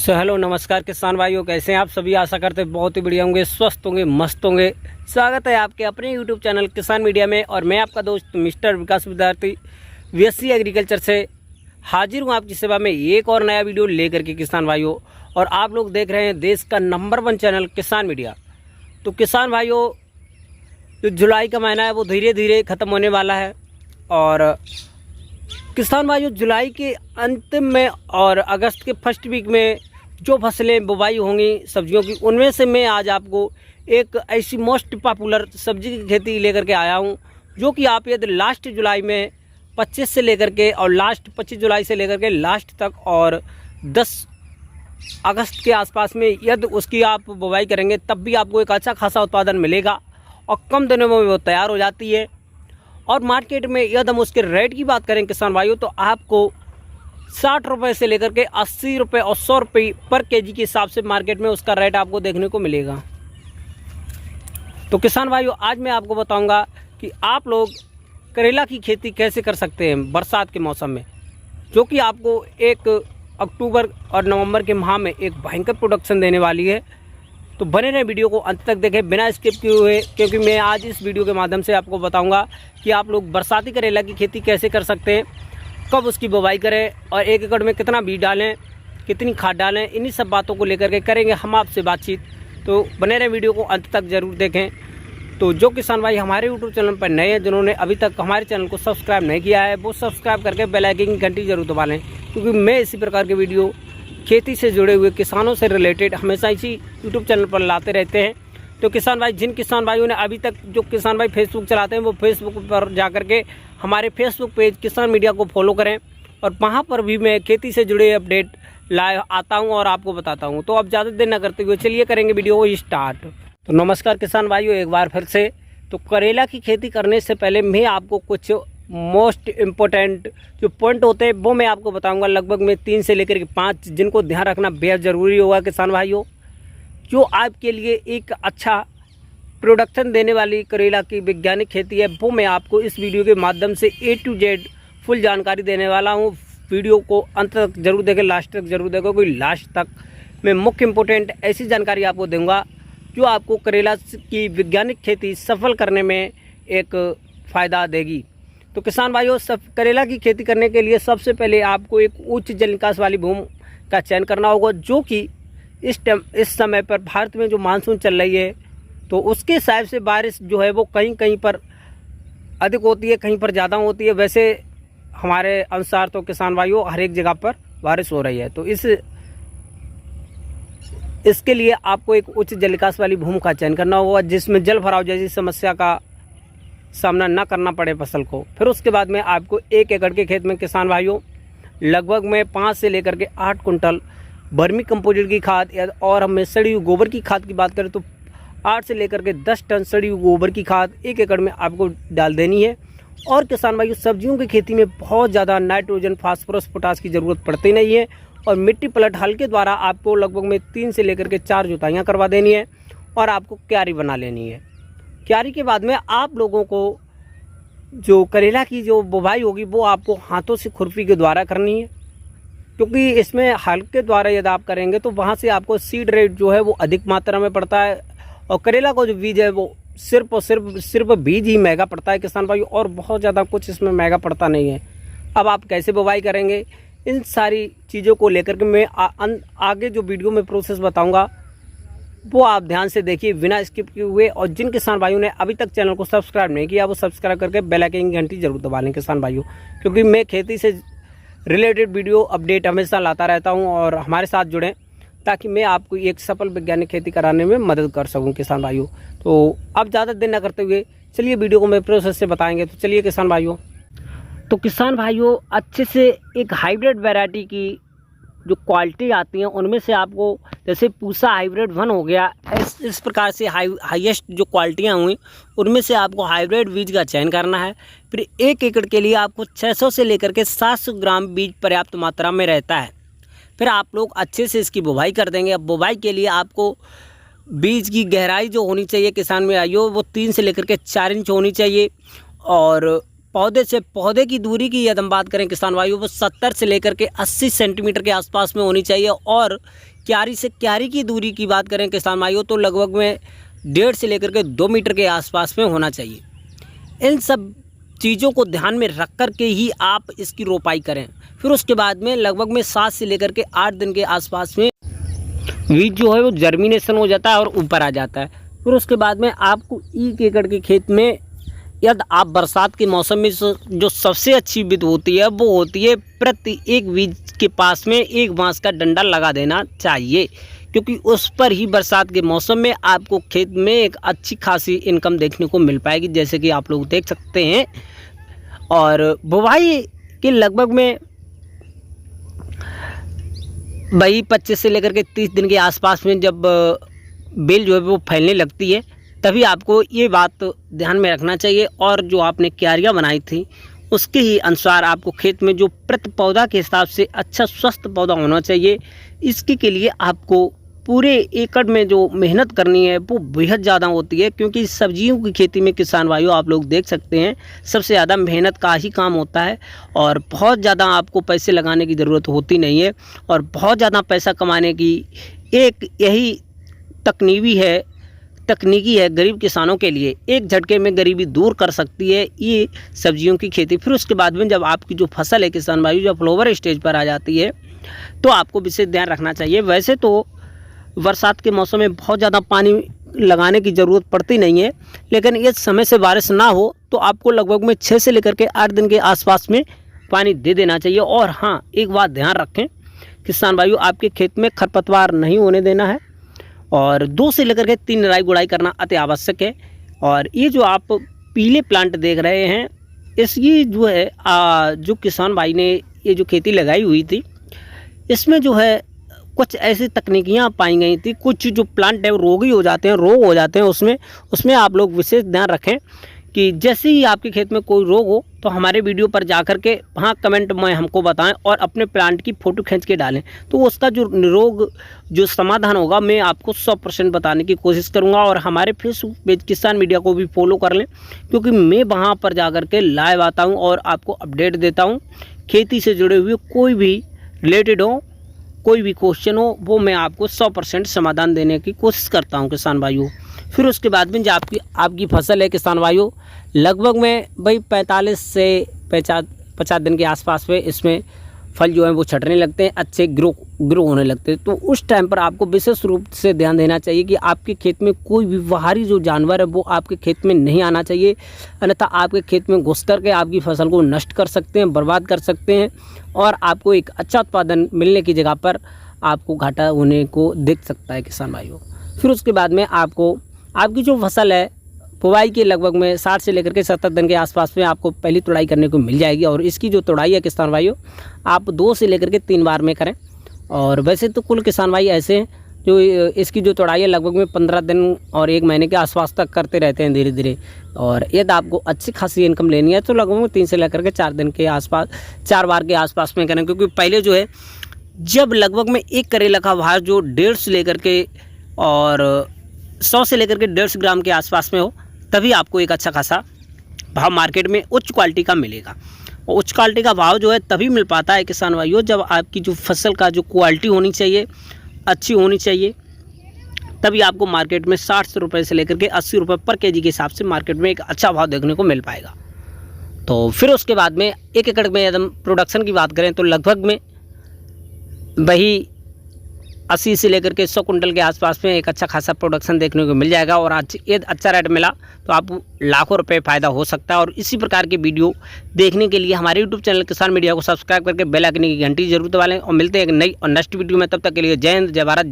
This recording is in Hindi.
हेलो नमस्कार किसान भाइयों, कैसे हैं आप सभी। आशा करते हैं बहुत ही बढ़िया होंगे, स्वस्थ होंगे, मस्त होंगे। स्वागत है आपके अपने यूट्यूब चैनल किसान मीडिया में। और मैं आपका दोस्त मिस्टर विकास विद्यार्थी बीएससी एग्रीकल्चर से हाजिर हूं आपकी सेवा में एक और नया वीडियो लेकर के किसान भाइयों। और आप लोग देख रहे हैं देश का नंबर 1 चैनल किसान मीडिया। तो किसान भाइयों, जो जुलाई का महीना है वो धीरे धीरे ख़त्म होने वाला है। और किसान भाइयों, जुलाई के अंतिम में और अगस्त के फर्स्ट वीक में जो फसलें बुवाई होंगी सब्जियों की, उनमें से मैं आज आपको एक ऐसी मोस्ट पॉपुलर सब्जी की खेती लेकर के आया हूं, जो कि आप यदि लास्ट जुलाई में 25 से लेकर के और लास्ट 25 जुलाई से लेकर के लास्ट तक और 10 अगस्त के आसपास में यदि उसकी आप बुवाई करेंगे तब भी आपको एक अच्छा खासा उत्पादन मिलेगा और कम दिनों में वो तैयार हो जाती है। और मार्केट में यदि हम उसके रेट की बात करें किसान भाइयों, तो आपको 60 रुपये से लेकर के 80 रुपये और 100 रुपये पर केजी के हिसाब से मार्केट में उसका रेट आपको देखने को मिलेगा। तो किसान भाइयों, आज मैं आपको बताऊंगा कि आप लोग करेला की खेती कैसे कर सकते हैं बरसात के मौसम में, जो कि आपको एक अक्टूबर और नवंबर के माह में एक भयंकर प्रोडक्शन देने वाली है। तो बने रहे, वीडियो को अंत तक देखें बिना स्किप किए हुए, क्योंकि मैं आज इस वीडियो के माध्यम से आपको बताऊंगा कि आप लोग बरसाती करेला की खेती कैसे कर सकते हैं, कब उसकी बुवाई करें और 1 एकड़ में कितना बीज डालें, कितनी खाद डालें, इन्हीं सब बातों को लेकर के करेंगे हम आपसे बातचीत। तो बने रहे, वीडियो को अंत तक ज़रूर देखें। तो जो किसान भाई हमारे यूट्यूब चैनल पर नए हैं, जिन्होंने अभी तक हमारे चैनल को सब्सक्राइब नहीं किया है, वो सब्सक्राइब करके बेल आइकन की घंटी जरूर दबा लें, क्योंकि मैं इसी प्रकार के वीडियो खेती से जुड़े हुए किसानों से रिलेटेड हमेशा इसी यूट्यूब चैनल पर लाते रहते हैं। तो किसान भाई, जिन किसान भाइयों ने अभी तक, जो किसान भाई फेसबुक चलाते हैं, वो फेसबुक पर जाकर के हमारे फेसबुक पेज किसान मीडिया को फॉलो करें। और वहाँ पर भी मैं खेती से जुड़े अपडेट लाइव आता हूँ और आपको बताता हूँ। तो अब ज़्यादा देर न करते हुए चलिए करेंगे वीडियो को स्टार्ट। तो नमस्कार किसान भाइयों, एक बार फिर से। तो करेला की खेती करने से पहले मैं आपको कुछ मोस्ट इम्पोर्टेंट जो पॉइंट होते हैं वो मैं आपको बताऊंगा। लगभग मैं 3 से लेकर के 5 जिनको ध्यान रखना बेहद ज़रूरी होगा किसान भाइयों, जो आपके लिए एक अच्छा प्रोडक्शन देने वाली करेला की वैज्ञानिक खेती है, वो मैं आपको इस वीडियो के माध्यम से A to Z फुल जानकारी देने वाला हूँ। वीडियो को अंत तक जरूर देखें, लास्ट तक जरूर देखो, क्योंकि लास्ट तक मैं मुख्य इम्पोर्टेंट ऐसी जानकारी आपको दूंगा जो आपको करेला की वैज्ञानिक खेती सफल करने में एक फ़ायदा देगी। तो किसान भाइयों, सब करेला की खेती करने के लिए सबसे पहले आपको एक उच्च जल निकास वाली भूमि का चयन करना होगा, जो कि इस समय पर भारत में जो मानसून चल रही है, तो उसके हिसाब से बारिश जो है वो कहीं कहीं पर अधिक होती है, कहीं पर ज़्यादा होती है। वैसे हमारे अनुसार तो किसान भाइयों हर एक जगह पर बारिश हो रही है। तो इसके लिए आपको एक उच्च जल निकास वाली भूमि का चयन करना होगा, जिसमें जल भराव जैसी समस्या का सामना न करना पड़े फसल को। फिर उसके बाद में आपको 1 एकड़ के खेत में किसान भाइयों लगभग में 5 से लेकर के 8 कुंटल वर्मी कंपोजिट की खाद, और हमें सड़ी हुई गोबर की खाद की बात करें तो 8 से लेकर के 10 टन सड़ी हुई गोबर की खाद 1 एकड़ में आपको डाल देनी है। और किसान भाइयों, सब्जियों की खेती में बहुत ज़्यादा नाइट्रोजन, फास्फोरस, पोटास की ज़रूरत पड़ती नहीं है। और मिट्टी पलट हल के द्वारा आपको लगभग में 3 से लेकर के 4 जुताइयाँ करवा देनी है और आपको क्यारी बना लेनी है। क्यारी के बाद में आप लोगों को जो करेला की जो बुवाई होगी वो आपको हाथों से खुरपी के द्वारा करनी है, क्योंकि इसमें हल के द्वारा यदि आप करेंगे तो वहाँ से आपको सीड रेट जो है वो अधिक मात्रा में पड़ता है। और करेला का जो बीज है वो सिर्फ और सिर्फ बीज ही महंगा पड़ता है किसान भाई, और बहुत ज़्यादा कुछ इसमें महंगा पड़ता नहीं है। अब आप कैसे बुवाई करेंगे, इन सारी चीज़ों को लेकर के मैं आगे जो वीडियो में प्रोसेस बताऊँगा वो आप ध्यान से देखिए बिना स्किप किए हुए। और जिन किसान भाइयों ने अभी तक चैनल को सब्सक्राइब नहीं किया, वो सब्सक्राइब करके बेल आइकन की घंटी जरूर दबा लें किसान भाइयों, क्योंकि मैं खेती से रिलेटेड वीडियो अपडेट हमेशा लाता रहता हूं। और हमारे साथ जुड़ें ताकि मैं आपको एक सफल वैज्ञानिक खेती कराने में मदद कर सकूं किसान भाइयों। तो अब ज़्यादा देर न करते हुए चलिए वीडियो को मैं प्रोसेस से बताएँगे। तो चलिए किसान भाइयों, तो किसान भाइयों अच्छे से एक हाइब्रिड वैरायटी की जो क्वालिटी आती हैं उनमें से आपको, जैसे पूसा हाइब्रिड 1 हो गया, इस प्रकार से हाईएस्ट जो क्वालिटियाँ हुई उनमें से आपको हाइब्रिड बीज का चयन करना है। फिर 1 एकड़ के लिए आपको 600 से लेकर के 700 ग्राम बीज पर्याप्त मात्रा में रहता है। फिर आप लोग अच्छे से इसकी बुवाई कर देंगे। अब बुवाई के लिए आपको बीज की गहराई जो होनी चाहिए किसान में आइयो, वो 3 से लेकर के 4 इंच होनी चाहिए। और पौधे से पौधे की दूरी की यदि हम बात करें किसान भाइयों, वो 70 से लेकर के 80 सेंटीमीटर के आसपास में होनी चाहिए। और क्यारी से क्यारी की दूरी की बात करें किसान भाइयों तो लगभग में 1.5 से लेकर के 2 मीटर के आसपास में होना चाहिए। इन सब चीज़ों को ध्यान में रख कर के ही आप इसकी रोपाई करें। फिर उसके बाद में लगभग में 7 से लेकर के 8 दिन के आसपास में बीज जो है वो जर्मिनेशन हो जाता है और ऊपर आ जाता है। फिर उसके बाद में आपको 1 एकड़ के खेत में यदि आप बरसात के मौसम में जो सबसे अच्छी विधि होती है वो होती है प्रति एक बीज के पास में एक बांस का डंडा लगा देना चाहिए, क्योंकि उस पर ही बरसात के मौसम में आपको खेत में एक अच्छी खासी इनकम देखने को मिल पाएगी, जैसे कि आप लोग देख सकते हैं। और बुवाई के लगभग में वही 25 से लेकर के 30 दिन के आसपास में जब बेल जो है वो फैलने लगती है तभी आपको ये बात ध्यान में रखना चाहिए। और जो आपने क्यारियाँ बनाई थी उसके ही अनुसार आपको खेत में जो प्रति पौधा के हिसाब से अच्छा स्वस्थ पौधा होना चाहिए, इसके के लिए आपको पूरे एकड़ में जो मेहनत करनी है वो बेहद ज़्यादा होती है, क्योंकि सब्जियों की खेती में किसान भाइयों आप लोग देख सकते हैं सबसे ज़्यादा मेहनत का ही काम होता है और बहुत ज़्यादा आपको पैसे लगाने की ज़रूरत होती नहीं है। और बहुत ज़्यादा पैसा कमाने की एक यही तकनीकी है गरीब किसानों के लिए, एक झटके में गरीबी दूर कर सकती है ये सब्जियों की खेती। फिर उसके बाद में जब आपकी जो फसल है किसान भाई जब फ्लावर स्टेज पर आ जाती है तो आपको विशेष ध्यान रखना चाहिए। वैसे तो बरसात के मौसम में बहुत ज़्यादा पानी लगाने की ज़रूरत पड़ती नहीं है, लेकिन ये समय से बारिश ना हो तो आपको लगभग में 6 से लेकर के 8 दिन के आसपास में पानी दे देना चाहिए। और हाँ, एक बात ध्यान रखें किसान भाइयों, आपके खेत में खरपतवार नहीं होने देना है और 2 से लेकर के 3 निराई गुड़ाई करना अति आवश्यक है। और ये जो आप पीले प्लांट देख रहे हैं इसकी जो है जो किसान भाई ने ये जो खेती लगाई हुई थी इसमें जो है कुछ ऐसी तकनीकियाँ पाई गई थी, कुछ जो प्लांट है वो रोग हो जाते हैं उसमें आप लोग विशेष ध्यान रखें कि जैसे ही आपके खेत में कोई रोग हो तो हमारे वीडियो पर जा कर के वहाँ कमेंट में हमको बताएं और अपने प्लांट की फ़ोटो खींच के डालें, तो उसका जो रोग जो समाधान होगा मैं आपको 100% बताने की कोशिश करूँगा। और हमारे फेसबुक पेज किसान मीडिया को भी फॉलो कर लें, क्योंकि मैं वहाँ पर जा कर के लाइव आता हूँ और आपको अपडेट देता हूँ। खेती से जुड़े हुए कोई भी रिलेटेड हो, कोई भी क्वेश्चन हो, वो मैं आपको 100% समाधान देने की कोशिश करता हूँ किसान भाइयों। फिर उसके बाद में जो आपकी फसल है किसान भाइयों लगभग में भाई 45 से 50 दिन के आसपास में इसमें फल जो है वो छटने लगते हैं, अच्छे ग्रो होने लगते हैं। तो उस टाइम पर आपको विशेष रूप से ध्यान देना चाहिए कि आपके खेत में कोई भी बाहरी जो जानवर है वो आपके खेत में नहीं आना चाहिए, अन्यथा आपके खेत में घुस करके आपकी फसल को नष्ट कर सकते हैं, बर्बाद कर सकते हैं और आपको एक अच्छा उत्पादन मिलने की जगह पर आपको घाटा होने को दिख सकता है किसान भाइयों। फिर उसके बाद में आपकी जो फसल है बुवाई के लगभग में 60 से लेकर के 70 दिन के आसपास में आपको पहली तुड़ाई करने को मिल जाएगी। और इसकी जो तुड़ाई है किसान भाइयों आप 2 से लेकर के 3 बार में करें। और वैसे तो कुल किसान भाई ऐसे हैं जो इसकी जो तुड़ाई है लगभग में 15 दिन और 1 महीने के आसपास तक करते रहते हैं धीरे धीरे। और यदि आपको अच्छी खासी इनकम लेनी है तो लगभग में 3 से लेकर के 4 दिन के आसपास 4 बार के आसपास में करें, क्योंकि पहले जो है जब लगभग में 1 करेला का भाव जो 150 से लेकर के और 100 से लेकर के 150 ग्राम के आसपास में हो तभी आपको एक अच्छा खासा भाव मार्केट में उच्च क्वालिटी का मिलेगा। और उच्च क्वालिटी का भाव जो है तभी मिल पाता है किसान भाइयों जब आपकी जो फसल का जो क्वालिटी होनी चाहिए अच्छी होनी चाहिए, तभी आपको मार्केट में 60 रुपये से लेकर के 80 रुपये पर केजी के हिसाब से मार्केट में एक अच्छा भाव देखने को मिल पाएगा। तो फिर उसके बाद में 1 एकड़ में यदि प्रोडक्शन की बात करें तो लगभग में वही 80 से लेकर के 100 कुंटल के आसपास में एक अच्छा खासा प्रोडक्शन देखने को मिल जाएगा। और ये अच्छा रेट मिला तो आपको लाखों रुपए फ़ायदा हो सकता है। और इसी प्रकार के वीडियो देखने के लिए हमारे यूट्यूब चैनल किसान मीडिया को सब्सक्राइब करके बेल आइकन की घंटी जरूर दबा लें। और मिलते हैं एक नई और नेक्स्ट वीडियो में, तब तक के लिए जय हिंद, जय भारत।